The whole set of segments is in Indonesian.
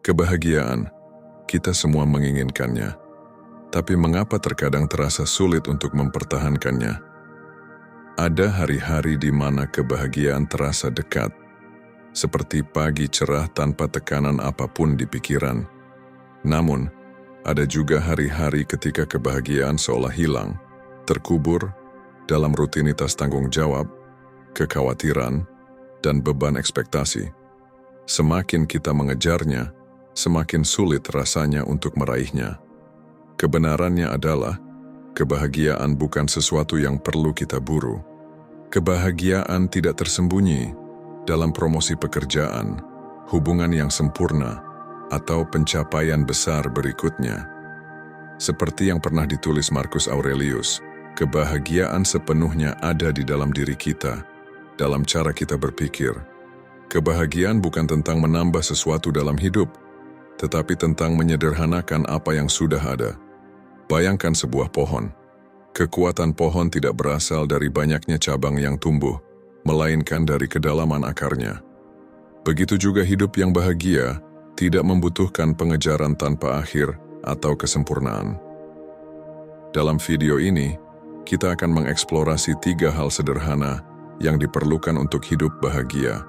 Kebahagiaan, kita semua menginginkannya. Tapi mengapa terkadang terasa sulit untuk mempertahankannya? Ada hari-hari di mana kebahagiaan terasa dekat, seperti pagi cerah tanpa tekanan apapun di pikiran. Namun, ada juga hari-hari ketika kebahagiaan seolah hilang, terkubur dalam rutinitas tanggung jawab, kekhawatiran, dan beban ekspektasi. Semakin kita mengejarnya, semakin sulit rasanya untuk meraihnya. Kebenarannya adalah, kebahagiaan bukan sesuatu yang perlu kita buru. Kebahagiaan tidak tersembunyi dalam promosi pekerjaan, hubungan yang sempurna, atau pencapaian besar berikutnya. Seperti yang pernah ditulis Marcus Aurelius, kebahagiaan sepenuhnya ada di dalam diri kita, dalam cara kita berpikir. Kebahagiaan bukan tentang menambah sesuatu dalam hidup, tetapi tentang menyederhanakan apa yang sudah ada. Bayangkan sebuah pohon. Kekuatan pohon tidak berasal dari banyaknya cabang yang tumbuh, melainkan dari kedalaman akarnya. Begitu juga hidup yang bahagia tidak membutuhkan pengejaran tanpa akhir atau kesempurnaan. Dalam video ini, kita akan mengeksplorasi 3 hal sederhana yang diperlukan untuk hidup bahagia.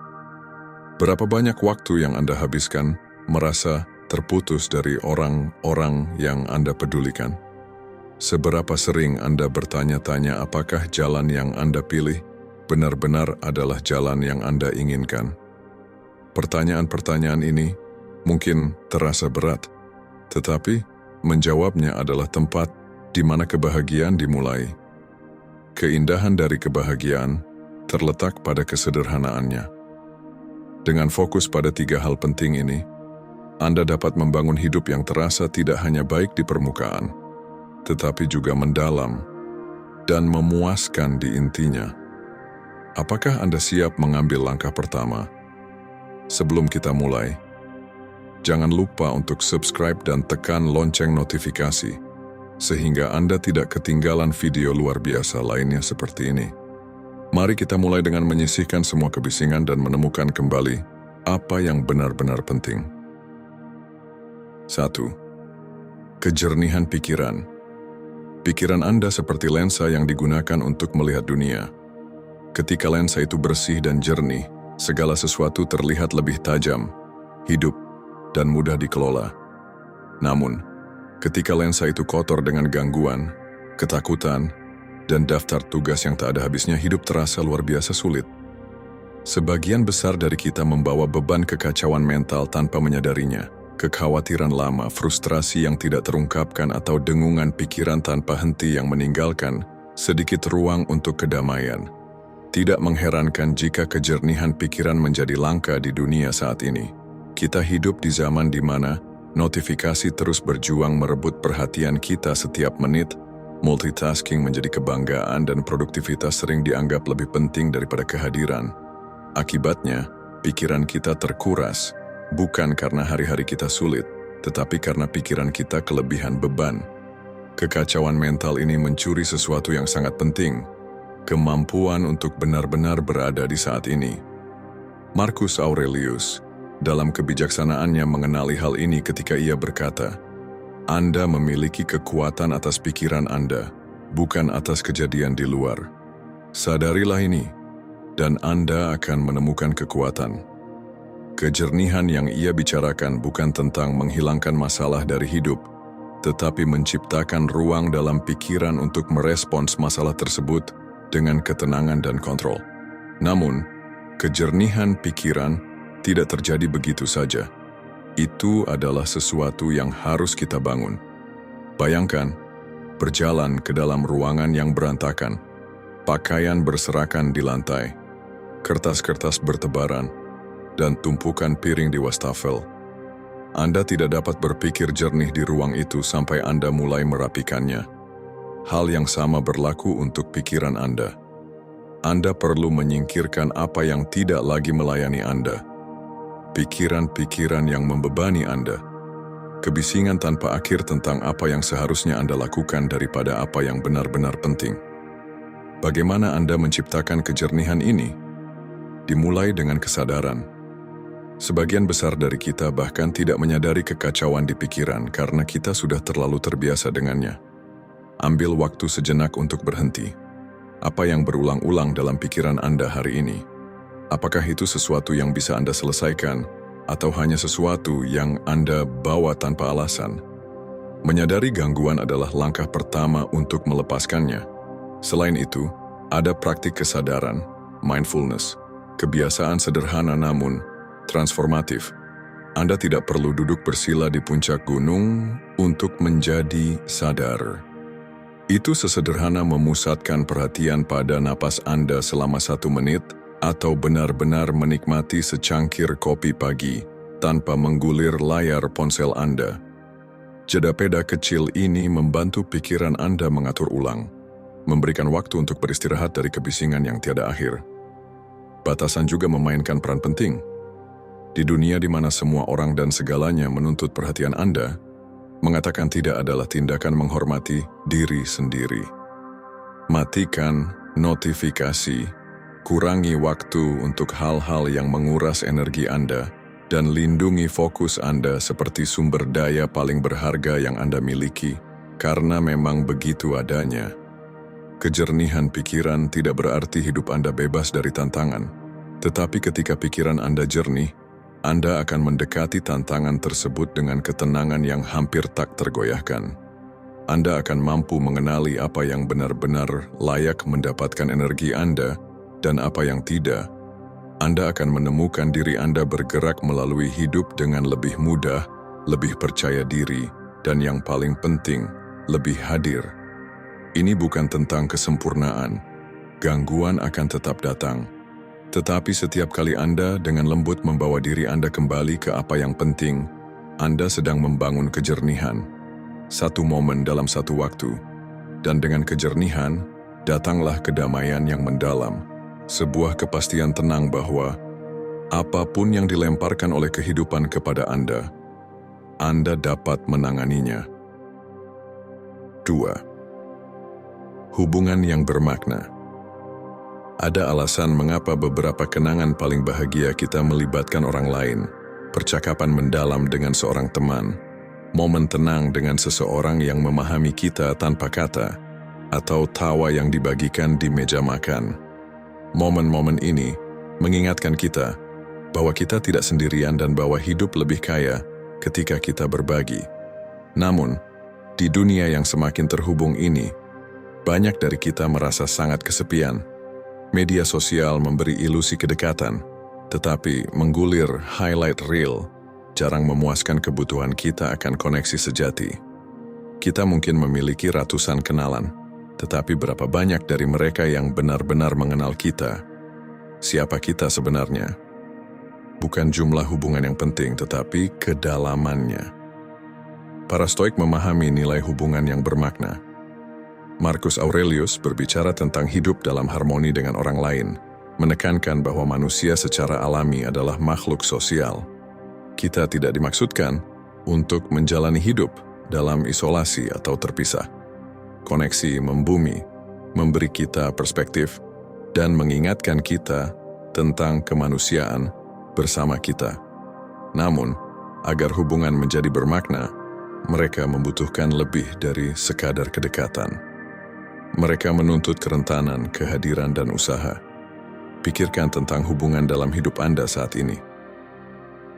Berapa banyak waktu yang Anda habiskan merasa terputus dari orang-orang yang Anda pedulikan? Seberapa sering Anda bertanya-tanya apakah jalan yang Anda pilih benar-benar adalah jalan yang Anda inginkan? Pertanyaan-pertanyaan ini mungkin terasa berat, tetapi menjawabnya adalah tempat di mana kebahagiaan dimulai. Keindahan dari kebahagiaan terletak pada kesederhanaannya. Dengan fokus pada 3 hal penting ini, Anda dapat membangun hidup yang terasa tidak hanya baik di permukaan, tetapi juga mendalam dan memuaskan di intinya. Apakah Anda siap mengambil langkah pertama? Sebelum kita mulai, jangan lupa untuk subscribe dan tekan lonceng notifikasi, sehingga Anda tidak ketinggalan video luar biasa lainnya seperti ini. Mari kita mulai dengan menyisihkan semua kebisingan dan menemukan kembali apa yang benar-benar penting. 1. Kejernihan pikiran. Pikiran Anda seperti lensa yang digunakan untuk melihat dunia. Ketika lensa itu bersih dan jernih, segala sesuatu terlihat lebih tajam, hidup, dan mudah dikelola. Namun, ketika lensa itu kotor dengan gangguan, ketakutan, dan daftar tugas yang tak ada habisnya, hidup terasa luar biasa sulit. Sebagian besar dari kita membawa beban kekacauan mental tanpa menyadarinya. Kekhawatiran lama, frustrasi yang tidak terungkapkan, atau dengungan pikiran tanpa henti yang meninggalkan sedikit ruang untuk kedamaian. Tidak mengherankan jika kejernihan pikiran menjadi langka di dunia saat ini. Kita hidup di zaman di mana notifikasi terus berjuang merebut perhatian kita setiap menit, multitasking menjadi kebanggaan, dan produktivitas sering dianggap lebih penting daripada kehadiran. Akibatnya, pikiran kita terkuras, bukan karena hari-hari kita sulit, tetapi karena pikiran kita kelebihan beban. Kekacauan mental ini mencuri sesuatu yang sangat penting, kemampuan untuk benar-benar berada di saat ini. Marcus Aurelius, dalam kebijaksanaannya mengenali hal ini ketika ia berkata, Anda memiliki kekuatan atas pikiran Anda, bukan atas kejadian di luar. Sadarilah ini, dan Anda akan menemukan kekuatan. Kejernihan yang ia bicarakan bukan tentang menghilangkan masalah dari hidup, tetapi menciptakan ruang dalam pikiran untuk merespons masalah tersebut dengan ketenangan dan kontrol. Namun, kejernihan pikiran tidak terjadi begitu saja. Itu adalah sesuatu yang harus kita bangun. Bayangkan, berjalan ke dalam ruangan yang berantakan, pakaian berserakan di lantai, kertas-kertas bertebaran, dan tumpukan piring di wastafel. Anda tidak dapat berpikir jernih di ruang itu sampai Anda mulai merapikannya. Hal yang sama berlaku untuk pikiran Anda. Anda perlu menyingkirkan apa yang tidak lagi melayani Anda. Pikiran-pikiran yang membebani Anda. Kebisingan tanpa akhir tentang apa yang seharusnya Anda lakukan daripada apa yang benar-benar penting. Bagaimana Anda menciptakan kejernihan ini? Dimulai dengan kesadaran. Sebagian besar dari kita bahkan tidak menyadari kekacauan di pikiran karena kita sudah terlalu terbiasa dengannya. Ambil waktu sejenak untuk berhenti. Apa yang berulang-ulang dalam pikiran Anda hari ini? Apakah itu sesuatu yang bisa Anda selesaikan, atau hanya sesuatu yang Anda bawa tanpa alasan? Menyadari gangguan adalah langkah pertama untuk melepaskannya. Selain itu, ada praktik kesadaran, mindfulness, kebiasaan sederhana namun transformatif. Anda tidak perlu duduk bersila di puncak gunung untuk menjadi sadar. Itu sesederhana memusatkan perhatian pada napas Anda selama 1 menit atau benar-benar menikmati secangkir kopi pagi tanpa menggulir layar ponsel Anda. Jeda peda kecil ini membantu pikiran Anda mengatur ulang, memberikan waktu untuk beristirahat dari kebisingan yang tiada akhir. Batasan juga memainkan peran penting. Di dunia di mana semua orang dan segalanya menuntut perhatian Anda, mengatakan tidak adalah tindakan menghormati diri sendiri. Matikan notifikasi, kurangi waktu untuk hal-hal yang menguras energi Anda, dan lindungi fokus Anda seperti sumber daya paling berharga yang Anda miliki, karena memang begitu adanya. Kejernihan pikiran tidak berarti hidup Anda bebas dari tantangan, tetapi ketika pikiran Anda jernih, Anda akan mendekati tantangan tersebut dengan ketenangan yang hampir tak tergoyahkan. Anda akan mampu mengenali apa yang benar-benar layak mendapatkan energi Anda dan apa yang tidak. Anda akan menemukan diri Anda bergerak melalui hidup dengan lebih mudah, lebih percaya diri, dan yang paling penting, lebih hadir. Ini bukan tentang kesempurnaan. Gangguan akan tetap datang. Tetapi setiap kali Anda dengan lembut membawa diri Anda kembali ke apa yang penting, Anda sedang membangun kejernihan. 1 momen dalam 1 waktu. Dan dengan kejernihan, datanglah kedamaian yang mendalam. Sebuah kepastian tenang bahwa apapun yang dilemparkan oleh kehidupan kepada Anda dapat menanganinya. 2. Hubungan yang bermakna. Ada alasan mengapa beberapa kenangan paling bahagia kita melibatkan orang lain, percakapan mendalam dengan seorang teman, momen tenang dengan seseorang yang memahami kita tanpa kata, atau tawa yang dibagikan di meja makan. Momen-momen ini mengingatkan kita bahwa kita tidak sendirian dan bahwa hidup lebih kaya ketika kita berbagi. Namun, di dunia yang semakin terhubung ini, banyak dari kita merasa sangat kesepian. Media sosial memberi ilusi kedekatan, tetapi menggulir highlight reel jarang memuaskan kebutuhan kita akan koneksi sejati. Kita mungkin memiliki ratusan kenalan, tetapi berapa banyak dari mereka yang benar-benar mengenal kita? Siapa kita sebenarnya? Bukan jumlah hubungan yang penting, tetapi kedalamannya. Para Stoik memahami nilai hubungan yang bermakna. Marcus Aurelius berbicara tentang hidup dalam harmoni dengan orang lain, menekankan bahwa manusia secara alami adalah makhluk sosial. Kita tidak dimaksudkan untuk menjalani hidup dalam isolasi atau terpisah. Koneksi membumi, memberi kita perspektif, dan mengingatkan kita tentang kemanusiaan bersama kita. Namun, agar hubungan menjadi bermakna, mereka membutuhkan lebih dari sekadar kedekatan. Mereka menuntut kerentanan, kehadiran, dan usaha. Pikirkan tentang hubungan dalam hidup Anda saat ini.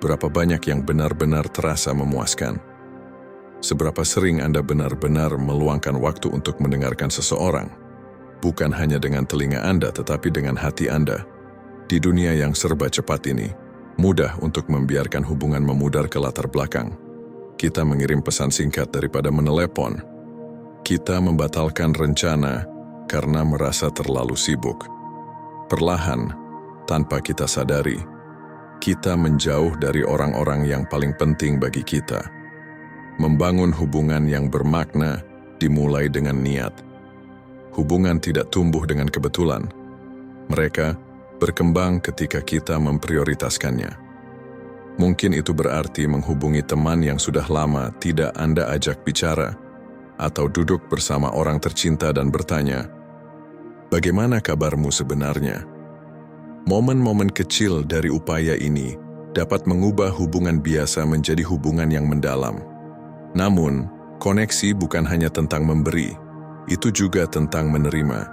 Berapa banyak yang benar-benar terasa memuaskan? Seberapa sering Anda benar-benar meluangkan waktu untuk mendengarkan seseorang? Bukan hanya dengan telinga Anda, tetapi dengan hati Anda. Di dunia yang serba cepat ini, mudah untuk membiarkan hubungan memudar ke latar belakang. Kita mengirim pesan singkat daripada menelepon. Kita membatalkan rencana karena merasa terlalu sibuk. Perlahan, tanpa kita sadari, kita menjauh dari orang-orang yang paling penting bagi kita. Membangun hubungan yang bermakna dimulai dengan niat. Hubungan tidak tumbuh dengan kebetulan. Mereka berkembang ketika kita memprioritaskannya. Mungkin itu berarti menghubungi teman yang sudah lama tidak Anda ajak bicara, atau duduk bersama orang tercinta dan bertanya, "Bagaimana kabarmu sebenarnya?" Momen-momen kecil dari upaya ini dapat mengubah hubungan biasa menjadi hubungan yang mendalam. Namun, koneksi bukan hanya tentang memberi, itu juga tentang menerima.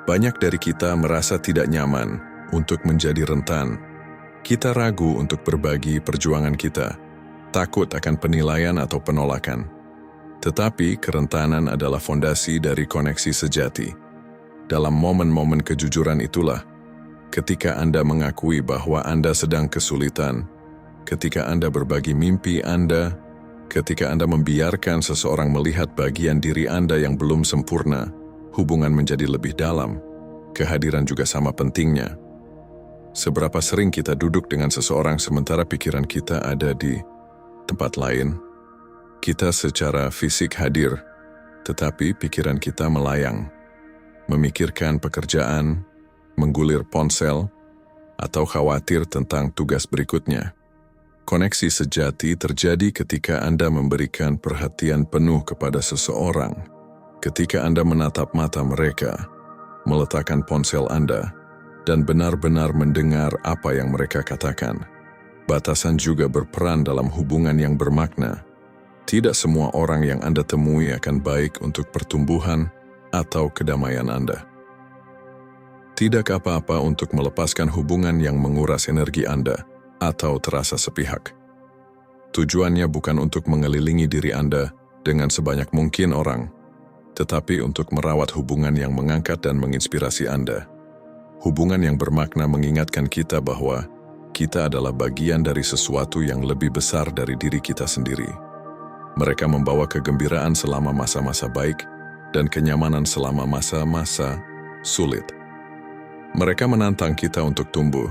Banyak dari kita merasa tidak nyaman untuk menjadi rentan. Kita ragu untuk berbagi perjuangan kita, takut akan penilaian atau penolakan. Tetapi kerentanan adalah fondasi dari koneksi sejati. Dalam momen-momen kejujuran itulah, ketika Anda mengakui bahwa Anda sedang kesulitan, ketika Anda berbagi mimpi Anda, ketika Anda membiarkan seseorang melihat bagian diri Anda yang belum sempurna, hubungan menjadi lebih dalam. Kehadiran juga sama pentingnya. Seberapa sering kita duduk dengan seseorang sementara pikiran kita ada di tempat lain? Kita secara fisik hadir, tetapi pikiran kita melayang, memikirkan pekerjaan, menggulir ponsel, atau khawatir tentang tugas berikutnya. Koneksi sejati terjadi ketika Anda memberikan perhatian penuh kepada seseorang, ketika Anda menatap mata mereka, meletakkan ponsel Anda, dan benar-benar mendengar apa yang mereka katakan. Batasan juga berperan dalam hubungan yang bermakna. Tidak semua orang yang Anda temui akan baik untuk pertumbuhan atau kedamaian Anda. Tidak apa-apa untuk melepaskan hubungan yang menguras energi Anda atau terasa sepihak. Tujuannya bukan untuk mengelilingi diri Anda dengan sebanyak mungkin orang, tetapi untuk merawat hubungan yang mengangkat dan menginspirasi Anda. Hubungan yang bermakna mengingatkan kita bahwa kita adalah bagian dari sesuatu yang lebih besar dari diri kita sendiri. Mereka membawa kegembiraan selama masa-masa baik dan kenyamanan selama masa-masa sulit. Mereka menantang kita untuk tumbuh,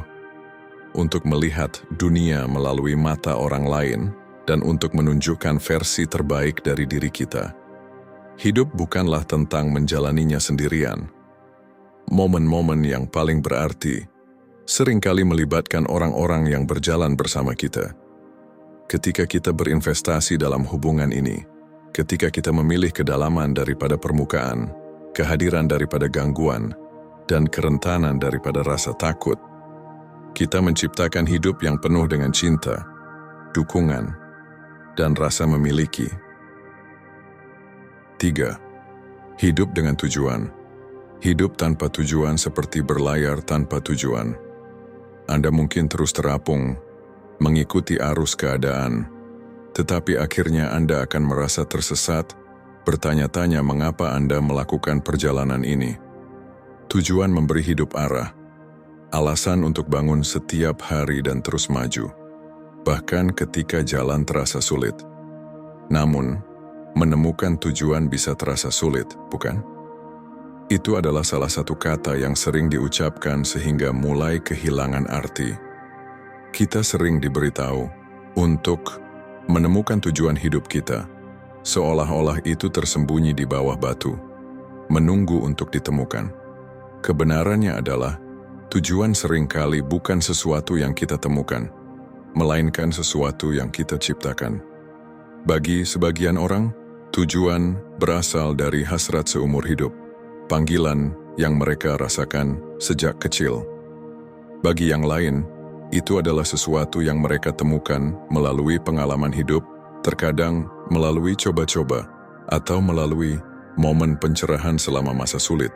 untuk melihat dunia melalui mata orang lain, dan untuk menunjukkan versi terbaik dari diri kita. Hidup bukanlah tentang menjalaninya sendirian. Momen-momen yang paling berarti seringkali melibatkan orang-orang yang berjalan bersama kita. Ketika kita berinvestasi dalam hubungan ini, ketika kita memilih kedalaman daripada permukaan, kehadiran daripada gangguan, dan kerentanan daripada rasa takut, kita menciptakan hidup yang penuh dengan cinta, dukungan, dan rasa memiliki. 3. Hidup dengan tujuan. Hidup tanpa tujuan seperti berlayar tanpa tujuan. Anda mungkin terus terapung, mengikuti arus keadaan, tetapi akhirnya Anda akan merasa tersesat, bertanya-tanya mengapa Anda melakukan perjalanan ini. Tujuan memberi hidup arah, alasan untuk bangun setiap hari dan terus maju, bahkan ketika jalan terasa sulit. Namun, menemukan tujuan bisa terasa sulit, bukan? Itu adalah salah satu kata yang sering diucapkan sehingga mulai kehilangan arti. Kita sering diberitahu untuk menemukan tujuan hidup kita, seolah-olah itu tersembunyi di bawah batu, menunggu untuk ditemukan. Kebenarannya adalah, tujuan seringkali bukan sesuatu yang kita temukan, melainkan sesuatu yang kita ciptakan. Bagi sebagian orang, tujuan berasal dari hasrat seumur hidup, panggilan yang mereka rasakan sejak kecil. Bagi yang lain, itu adalah sesuatu yang mereka temukan melalui pengalaman hidup, terkadang melalui coba-coba, atau melalui momen pencerahan selama masa sulit.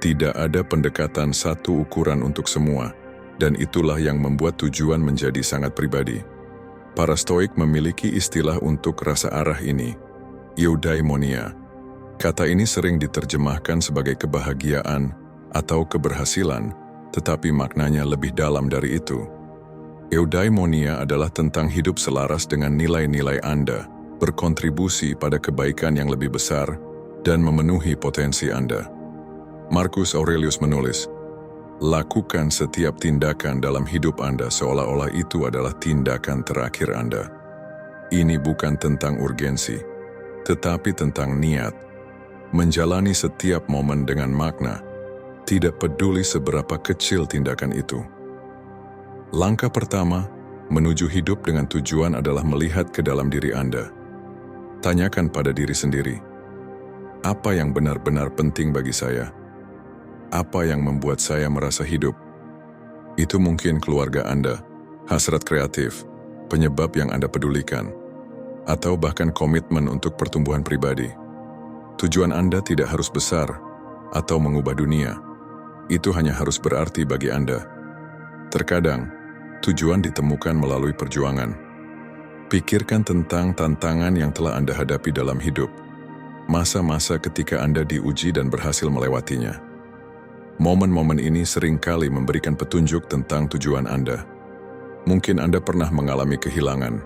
Tidak ada pendekatan satu ukuran untuk semua, dan itulah yang membuat tujuan menjadi sangat pribadi. Para Stoik memiliki istilah untuk rasa arah ini, eudaimonia. Kata ini sering diterjemahkan sebagai kebahagiaan atau keberhasilan, tetapi maknanya lebih dalam dari itu. Eudaimonia adalah tentang hidup selaras dengan nilai-nilai Anda, berkontribusi pada kebaikan yang lebih besar, dan memenuhi potensi Anda. Marcus Aurelius menulis, lakukan setiap tindakan dalam hidup Anda seolah-olah itu adalah tindakan terakhir Anda. Ini bukan tentang urgensi, tetapi tentang niat. Menjalani setiap momen dengan makna, tidak peduli seberapa kecil tindakan itu. Langkah pertama, menuju hidup dengan tujuan adalah melihat ke dalam diri Anda. Tanyakan pada diri sendiri, apa yang benar-benar penting bagi saya? Apa yang membuat saya merasa hidup? Itu mungkin keluarga Anda, hasrat kreatif, penyebab yang Anda pedulikan, atau bahkan komitmen untuk pertumbuhan pribadi. Tujuan Anda tidak harus besar atau mengubah dunia. Itu hanya harus berarti bagi Anda. Terkadang, tujuan ditemukan melalui perjuangan. Pikirkan tentang tantangan yang telah Anda hadapi dalam hidup. Masa-masa ketika Anda diuji dan berhasil melewatinya. Momen-momen ini seringkali memberikan petunjuk tentang tujuan Anda. Mungkin Anda pernah mengalami kehilangan,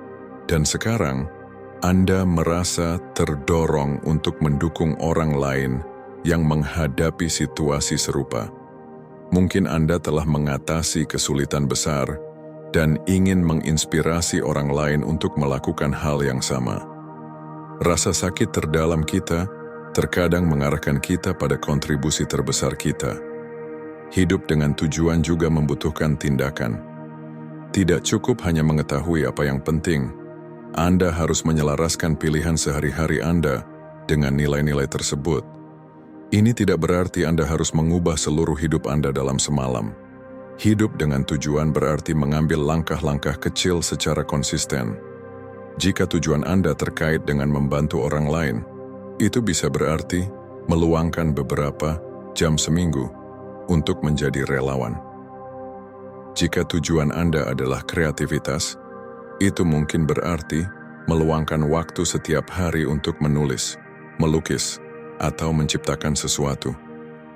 dan sekarang Anda merasa terdorong untuk mendukung orang lain yang menghadapi situasi serupa. Mungkin Anda telah mengatasi kesulitan besar dan ingin menginspirasi orang lain untuk melakukan hal yang sama. Rasa sakit terdalam kita terkadang mengarahkan kita pada kontribusi terbesar kita. Hidup dengan tujuan juga membutuhkan tindakan. Tidak cukup hanya mengetahui apa yang penting. Anda harus menyelaraskan pilihan sehari-hari Anda dengan nilai-nilai tersebut. Ini tidak berarti Anda harus mengubah seluruh hidup Anda dalam semalam. Hidup dengan tujuan berarti mengambil langkah-langkah kecil secara konsisten. Jika tujuan Anda terkait dengan membantu orang lain, itu bisa berarti meluangkan beberapa jam seminggu untuk menjadi relawan. Jika tujuan Anda adalah kreativitas, itu mungkin berarti meluangkan waktu setiap hari untuk menulis, melukis, atau menciptakan sesuatu.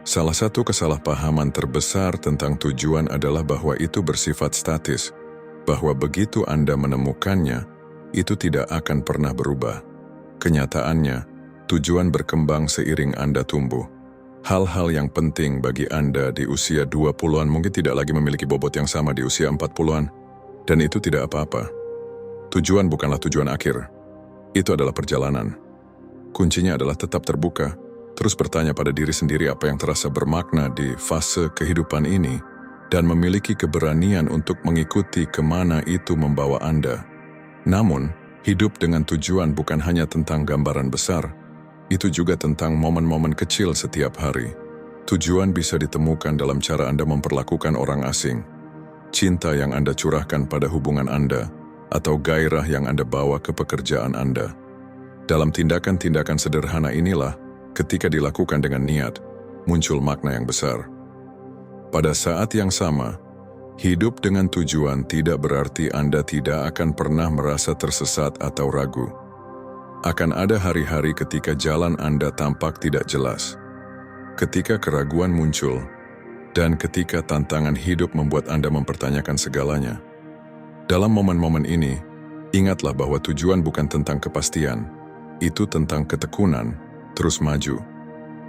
Salah satu kesalahpahaman terbesar tentang tujuan adalah bahwa itu bersifat statis, bahwa begitu Anda menemukannya, itu tidak akan pernah berubah. Kenyataannya, tujuan berkembang seiring Anda tumbuh. Hal-hal yang penting bagi Anda di usia 20-an mungkin tidak lagi memiliki bobot yang sama di usia 40-an, dan itu tidak apa-apa. Tujuan bukanlah tujuan akhir. Itu adalah perjalanan. Kuncinya adalah tetap terbuka, terus bertanya pada diri sendiri apa yang terasa bermakna di fase kehidupan ini, dan memiliki keberanian untuk mengikuti kemana itu membawa Anda. Namun, hidup dengan tujuan bukan hanya tentang gambaran besar, itu juga tentang momen-momen kecil setiap hari. Tujuan bisa ditemukan dalam cara Anda memperlakukan orang asing, cinta yang Anda curahkan pada hubungan Anda, atau gairah yang Anda bawa ke pekerjaan Anda. Dalam tindakan-tindakan sederhana inilah, ketika dilakukan dengan niat, muncul makna yang besar. Pada saat yang sama, hidup dengan tujuan tidak berarti Anda tidak akan pernah merasa tersesat atau ragu. Akan ada hari-hari ketika jalan Anda tampak tidak jelas, ketika keraguan muncul, dan ketika tantangan hidup membuat Anda mempertanyakan segalanya. Dalam momen-momen ini, ingatlah bahwa tujuan bukan tentang kepastian, itu tentang ketekunan, terus maju.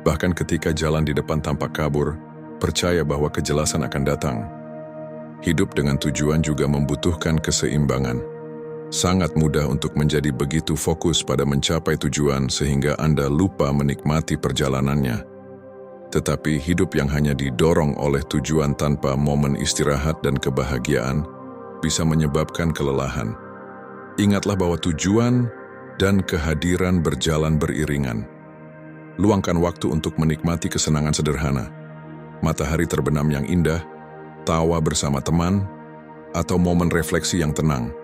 Bahkan ketika jalan di depan tampak kabur, percaya bahwa kejelasan akan datang. Hidup dengan tujuan juga membutuhkan keseimbangan. Sangat mudah untuk menjadi begitu fokus pada mencapai tujuan sehingga Anda lupa menikmati perjalanannya. Tetapi hidup yang hanya didorong oleh tujuan tanpa momen istirahat dan kebahagiaan bisa menyebabkan kelelahan. Ingatlah bahwa tujuan dan kehadiran berjalan beriringan. Luangkan waktu untuk menikmati kesenangan sederhana. Matahari terbenam yang indah, tawa bersama teman, atau momen refleksi yang tenang.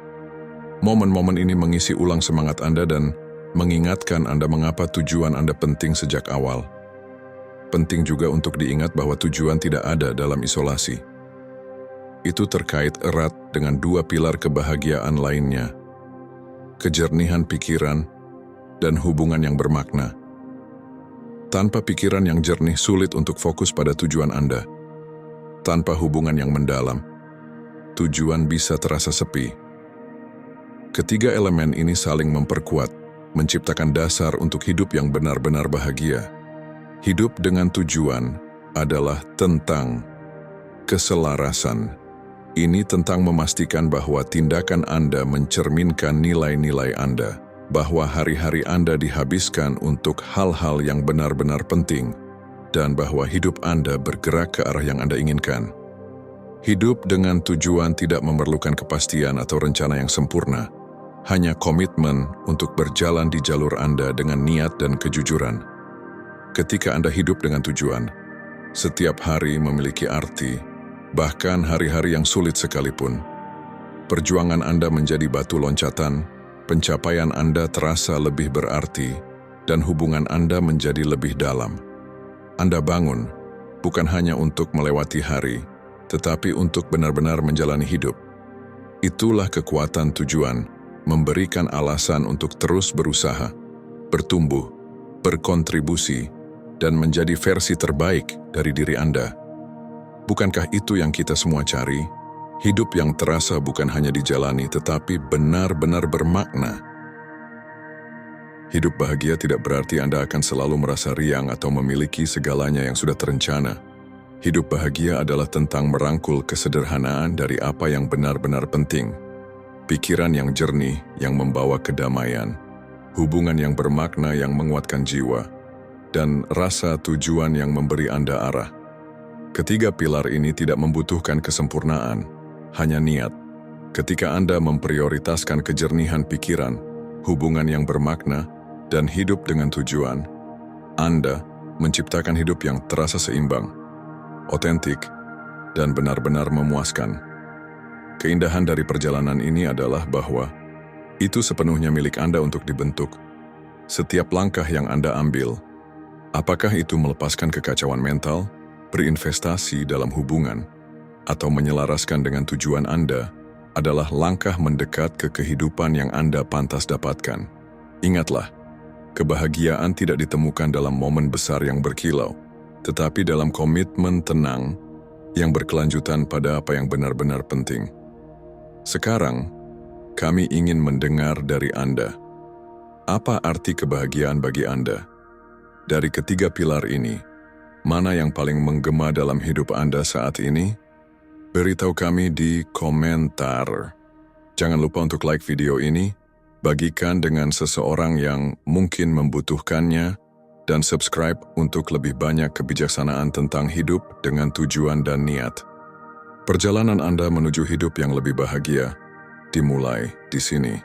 Momen-momen ini mengisi ulang semangat Anda dan mengingatkan Anda mengapa tujuan Anda penting sejak awal. Penting juga untuk diingat bahwa tujuan tidak ada dalam isolasi. Itu terkait erat dengan dua pilar kebahagiaan lainnya, kejernihan pikiran dan hubungan yang bermakna. Tanpa pikiran yang jernih sulit untuk fokus pada tujuan Anda. Tanpa hubungan yang mendalam, tujuan bisa terasa sepi. Ketiga elemen ini saling memperkuat, menciptakan dasar untuk hidup yang benar-benar bahagia. Hidup dengan tujuan adalah tentang keselarasan. Ini tentang memastikan bahwa tindakan Anda mencerminkan nilai-nilai Anda, bahwa hari-hari Anda dihabiskan untuk hal-hal yang benar-benar penting, dan bahwa hidup Anda bergerak ke arah yang Anda inginkan. Hidup dengan tujuan tidak memerlukan kepastian atau rencana yang sempurna, hanya komitmen untuk berjalan di jalur Anda dengan niat dan kejujuran. Ketika Anda hidup dengan tujuan, setiap hari memiliki arti, bahkan hari-hari yang sulit sekalipun. Perjuangan Anda menjadi batu loncatan, pencapaian Anda terasa lebih berarti, dan hubungan Anda menjadi lebih dalam. Anda bangun, bukan hanya untuk melewati hari, tetapi untuk benar-benar menjalani hidup. Itulah kekuatan tujuan, memberikan alasan untuk terus berusaha, bertumbuh, berkontribusi, dan menjadi versi terbaik dari diri Anda. Bukankah itu yang kita semua cari? Hidup yang terasa bukan hanya dijalani, tetapi benar-benar bermakna. Hidup bahagia tidak berarti Anda akan selalu merasa riang atau memiliki segalanya yang sudah terencana. Hidup bahagia adalah tentang merangkul kesederhanaan dari apa yang benar-benar penting. Pikiran yang jernih yang membawa kedamaian, hubungan yang bermakna yang menguatkan jiwa, dan rasa tujuan yang memberi Anda arah. Ketiga pilar ini tidak membutuhkan kesempurnaan, hanya niat. Ketika Anda memprioritaskan kejernihan pikiran, hubungan yang bermakna, dan hidup dengan tujuan, Anda menciptakan hidup yang terasa seimbang, otentik, dan benar-benar memuaskan. Keindahan dari perjalanan ini adalah bahwa itu sepenuhnya milik Anda untuk dibentuk. Setiap langkah yang Anda ambil, apakah itu melepaskan kekacauan mental, berinvestasi dalam hubungan, atau menyelaraskan dengan tujuan Anda, adalah langkah mendekat ke kehidupan yang Anda pantas dapatkan. Ingatlah, kebahagiaan tidak ditemukan dalam momen besar yang berkilau, tetapi dalam komitmen tenang yang berkelanjutan pada apa yang benar-benar penting. Sekarang, kami ingin mendengar dari Anda. Apa arti kebahagiaan bagi Anda? Dari ketiga pilar ini, mana yang paling menggema dalam hidup Anda saat ini? Beritahu kami di komentar. Jangan lupa untuk like video ini, bagikan dengan seseorang yang mungkin membutuhkannya, dan subscribe untuk lebih banyak kebijaksanaan tentang hidup dengan tujuan dan niat. Perjalanan Anda menuju hidup yang lebih bahagia dimulai di sini.